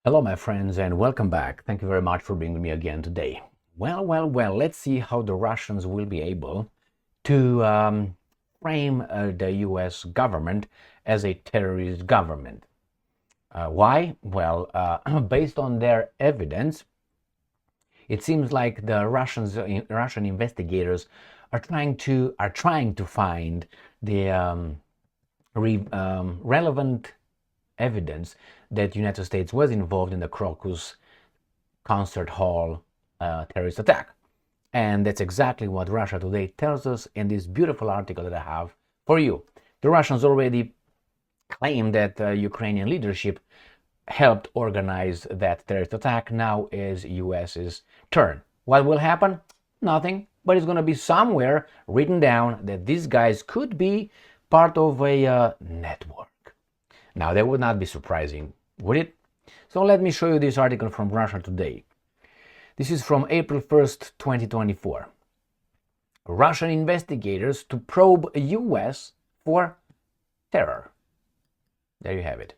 Hello, my friends, and welcome back. Thank you very much for being with me again today. Well, let's see how the Russians will be able to frame the US government as a terrorist government. Why? Well, based on their evidence, it seems like the Russian investigators are trying to find the relevant evidence that the United States was involved in the Crocus concert hall terrorist attack. And that's exactly what Russia Today tells us in this beautiful article that I have for you. The Russians already claim that Ukrainian leadership helped organize that terrorist attack. Now is US's turn. What will happen? Nothing, but it's going to be somewhere written down that these guys could be part of a network. Now, that would not be surprising, would it? So let me show you this article from Russia Today. This is from April 1st, 2024. Russian investigators to probe US for terror. There you have it.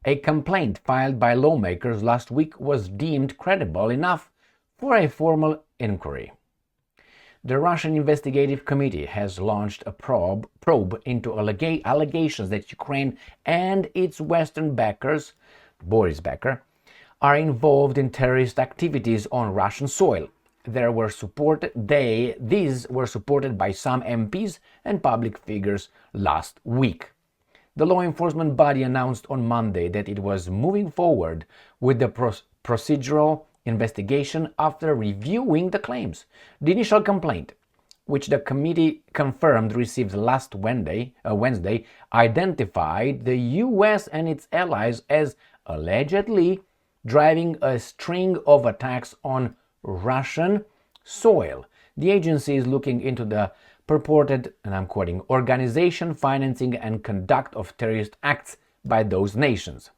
A complaint filed by lawmakers last week was deemed credible enough for a formal inquiry. The Russian Investigative Committee has launched a probe into allegations that Ukraine and its Western backers, Boris Becker, are involved in terrorist activities on Russian soil. These were supported by some MPs and public figures last week. The law enforcement body announced on Monday that it was moving forward with the procedural investigation after reviewing the claims. The initial complaint, which the committee confirmed received last Wednesday, identified the US and its allies as allegedly driving a string of attacks on Russian soil. The agency is looking into the purported, and I'm quoting, organization, financing, and conduct of terrorist acts by those nations.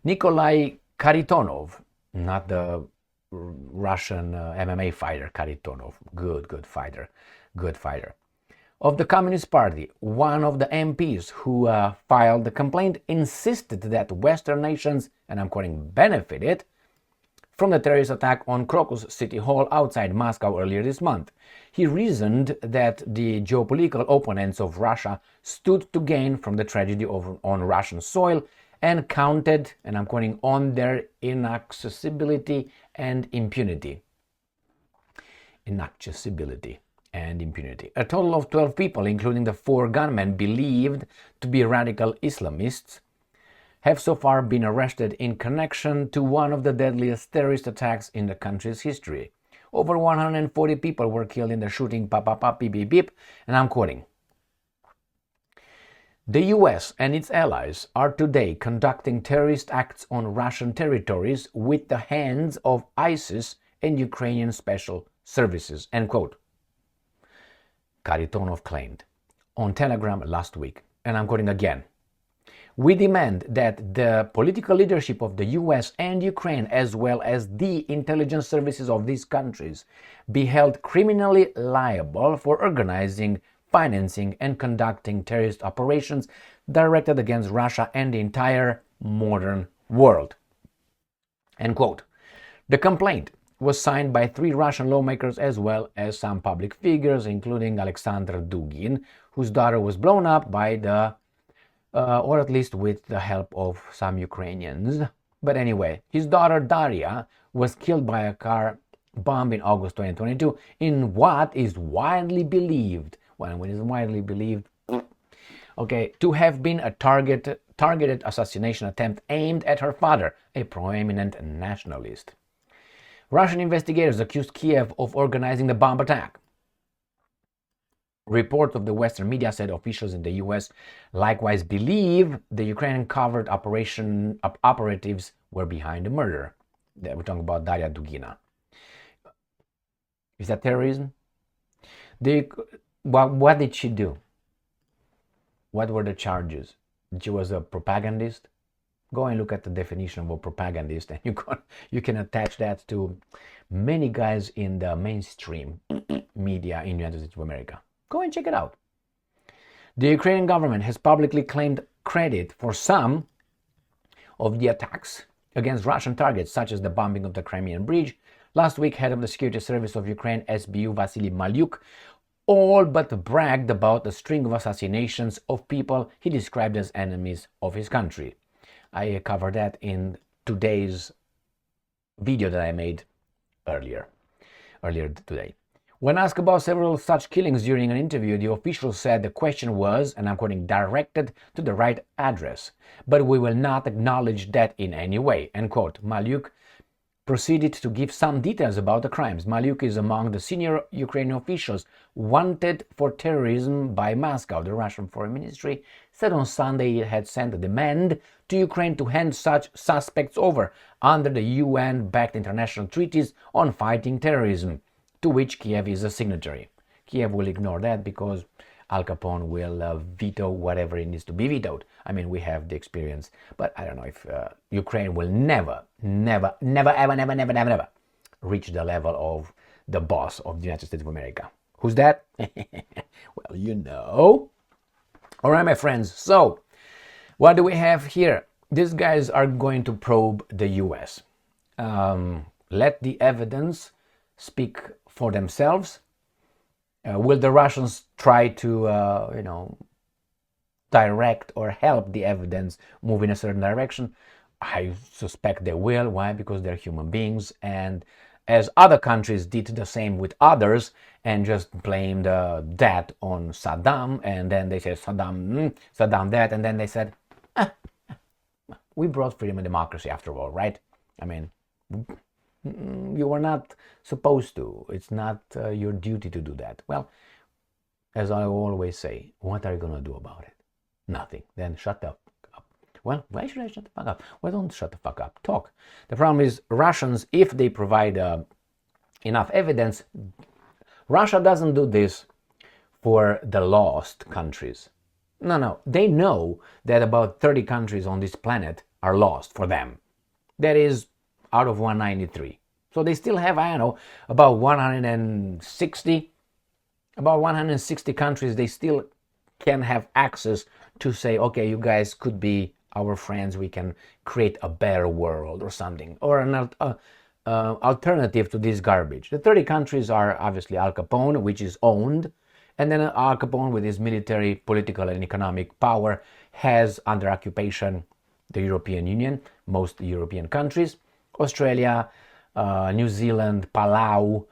Nikolai Kharitonov, not the Russian MMA fighter Kharitonov, good fighter, of the Communist Party, one of the MPs who filed the complaint, insisted that Western nations, and I'm quoting, benefited from the terrorist attack on Crocus City Hall outside Moscow earlier this month. He reasoned that the geopolitical opponents of Russia stood to gain from the tragedy on Russian soil and counted, and I'm quoting, on their inaccessibility and impunity. Inaccessibility and impunity. A total of 12 people, including the 4 gunmen believed to be radical Islamists, have so far been arrested in connection to one of the deadliest terrorist attacks in the country's history. Over 140 people were killed in the shooting, beep, beep, beep, and I'm quoting. The US and its allies are today conducting terrorist acts on Russian territories with the hands of ISIS and Ukrainian special services, end quote. Kharitonov claimed on Telegram last week, and I'm quoting again. We demand that the political leadership of the US and Ukraine, as well as the intelligence services of these countries, be held criminally liable for organizing, financing, and conducting terrorist operations directed against Russia and the entire modern world. End quote. The complaint was signed by 3 Russian lawmakers as well as some public figures, including Alexander Dugin, whose daughter was blown up by or at least with the help of some Ukrainians. But anyway, his daughter Daria was killed by a car bomb in August 2022 in what is widely believed, to have been a targeted assassination attempt aimed at her father, a prominent nationalist. Russian investigators accused Kiev of organizing the bomb attack. Reports of the Western media said officials in the US likewise believe the Ukrainian covert operatives were behind the murder. We're talking about Daria Dugina. Is that terrorism? What did she do? What were the charges? She was a propagandist? Go and look at the definition of a propagandist, and you can attach that to many guys in the mainstream media in the United States of America. Go and check it out. The Ukrainian government has publicly claimed credit for some of the attacks against Russian targets, such as the bombing of the Crimean Bridge. Last week, head of the Security Service of Ukraine, SBU Vasily Malyuk, all but bragged about a string of assassinations of people he described as enemies of his country. I covered that in today's video that I made earlier today. When asked about several such killings during an interview, the official said the question was, and I'm quoting, directed to the right address, but we will not acknowledge that in any way, end quote. Malyuk proceeded to give some details about the crimes. Malyuk is among the senior Ukrainian officials wanted for terrorism by Moscow. The Russian Foreign Ministry said on Sunday it had sent a demand to Ukraine to hand such suspects over under the UN-backed international treaties on fighting terrorism, to which Kiev is a signatory. Kiev will ignore that because Al Capone will veto whatever it needs to be vetoed. I mean, we have the experience, but I don't know if Ukraine will never reach the level of the boss of the United States of America. Who's that? Well, you know. All right, my friends. So, what do we have here? These guys are going to probe the US. Let the evidence speak for themselves. Will the Russians try to, direct or help the evidence move in a certain direction? I suspect they will. Why? Because they're human beings, and as other countries did the same with others and just blamed that on Saddam, and then they said Saddam that, and then they said, we brought freedom and democracy after all, right? I mean, you were not supposed to. It's not your duty to do that. Well, as I always say, what are you going to do about it? Nothing. Then shut up. Well, why should I shut the fuck up? Well, don't shut the fuck up. Talk. The problem is Russians, if they provide enough evidence, Russia doesn't do this for the lost countries. No. They know that about 30 countries on this planet are lost for them. That is out of 193. So they still have, I don't know, about 160 countries. They still can have access to say, okay, you guys could be our friends. We can create a better world or something, or an alternative to this garbage. The 30 countries are obviously Al Capone, which is owned, and then Al Capone with his military, political, and economic power has under occupation the European Union, most European countries, Australia, New Zealand, Palau,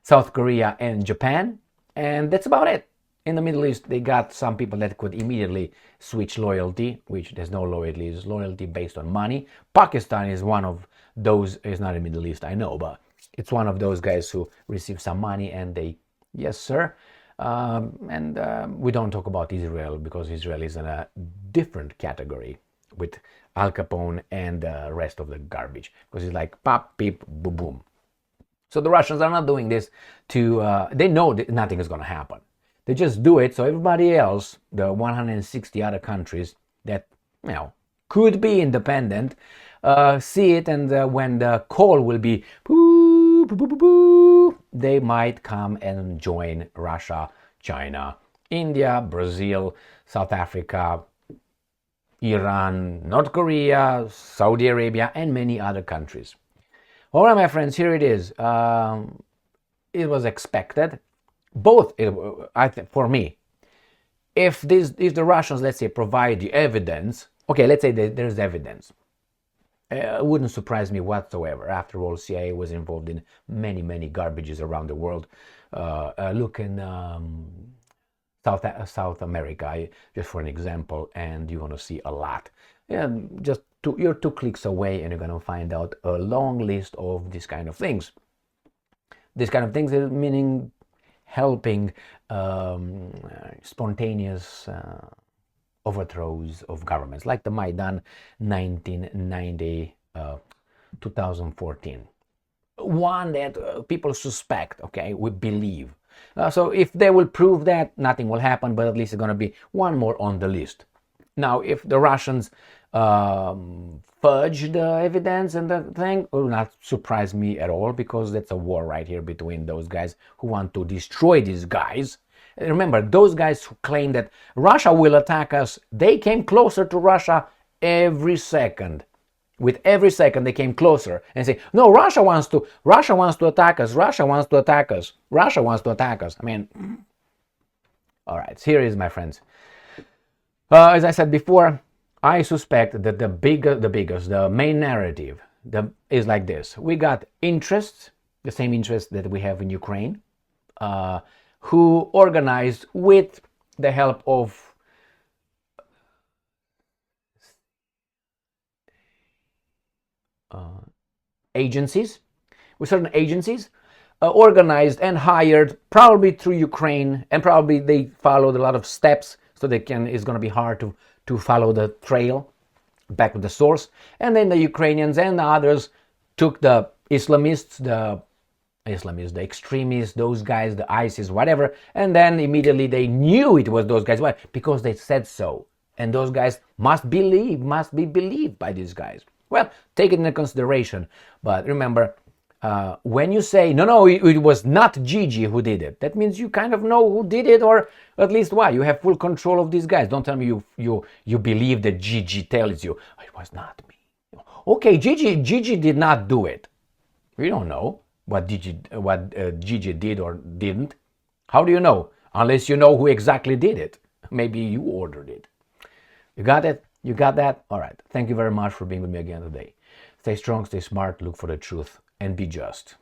South Korea, and Japan, and that's about it. In the Middle East, they got some people that could immediately switch loyalty, which there's no loyalty, it's loyalty based on money. Pakistan is one of those, it's not in the Middle East, I know, but it's one of those guys who receive some money and they, yes, sir. We don't talk about Israel because Israel is in a different category with Al Capone and the rest of the garbage, because it's like pop, beep, boom, boom. So the Russians are not doing this to, they know that nothing is going to happen. They just do it so everybody else, the 160 other countries that, could be independent, see it, and when the call will be boo, boo, boo, boo, boo, they might come and join Russia, China, India, Brazil, South Africa, Iran, North Korea, Saudi Arabia, and many other countries. All right, my friends, here it is. It was expected. Both, I think, for me, if the Russians, let's say, provide the evidence, okay, let's say that there's evidence, it wouldn't surprise me whatsoever. After all, CIA was involved in many, many garbages around the world. Look in South America, just for an example, and you're going to see a lot. You're 2 clicks away, and you're going to find out a long list of these kind of things. These kind of things, meaning helping spontaneous overthrows of governments, like the Maidan 1990, 2014. One that people suspect, okay, we believe. So if they will prove that, nothing will happen, but at least it's going to be one more on the list. Now, if the Russians fudge the evidence and the thing, it will not surprise me at all, because that's a war right here between those guys who want to destroy these guys. Remember, those guys who claim that Russia will attack us, they came closer to Russia every second. With every second they came closer and say, no, Russia wants to attack us, Russia wants to attack us, Russia wants to attack us. I mean, all right, here is, my friends. As I said before, I suspect that the main narrative is like this. We got interests, the same interests that we have in Ukraine, who organized with the help of agencies, with certain agencies, organized and hired probably through Ukraine, and probably they followed a lot of steps, so it's going to be hard to follow the trail back to the source. And then the Ukrainians and the others took the Islamists, the extremists, those guys, the ISIS, whatever, and then immediately they knew it was those guys. Why? Because they said so. And those guys must be believed by these guys. Well, take it into consideration. But remember, when you say, no, it was not Gigi who did it, that means you kind of know who did it, or at least why. You have full control of these guys. Don't tell me you believe that Gigi tells you, oh, it was not me. Okay, Gigi did not do it. We don't know what Gigi did or didn't. How do you know? Unless you know who exactly did it. Maybe you ordered it. You got it? You got that? All right. Thank you very much for being with me again today. Stay strong, stay smart, look for the truth, and be just.